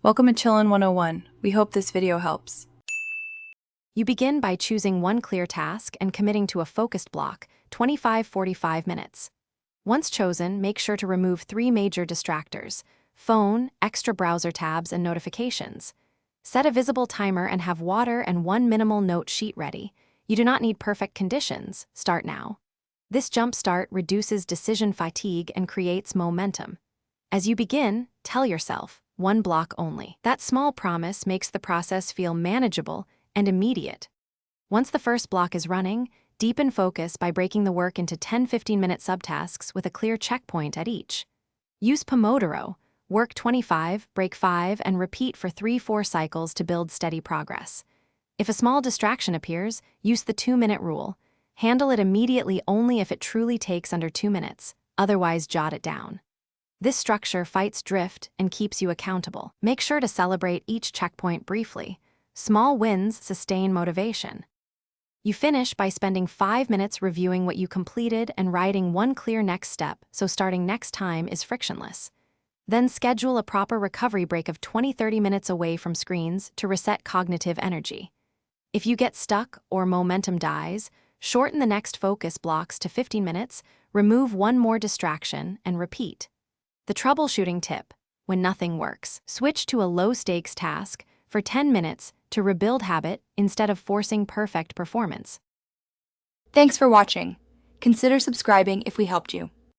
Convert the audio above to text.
Welcome to Chillin' 101. We hope this video helps. You begin by choosing one clear task and committing to a focused block, 25-45 minutes. Once chosen, make sure to remove 3 major distractors: phone, extra browser tabs, and notifications. Set a visible timer and have water and one minimal note sheet ready. You do not need perfect conditions. Start now. This jump start reduces decision fatigue and creates momentum. As you begin, tell yourself, one block only. That small promise makes the process feel manageable and immediate. Once the first block is running, deepen focus by breaking the work into 10-15-minute subtasks with a clear checkpoint at each. Use Pomodoro. Work 25, break 5, and repeat for 3-4 cycles to build steady progress. If a small distraction appears, use the 2-minute rule. Handle it immediately only if it truly takes under 2 minutes, otherwise jot it down. This structure fights drift and keeps you accountable. Make sure to celebrate each checkpoint briefly. Small wins sustain motivation. You finish by spending 5 minutes reviewing what you completed and writing one clear next step, so starting next time is frictionless. Then schedule a proper recovery break of 20-30 minutes away from screens to reset cognitive energy. If you get stuck or momentum dies, shorten the next focus blocks to 15 minutes, remove one more distraction, and repeat. The troubleshooting tip: when nothing works, switch to a low-stakes task for 10 minutes to rebuild habit instead of forcing perfect performance. Thanks for watching. Consider subscribing if we helped you.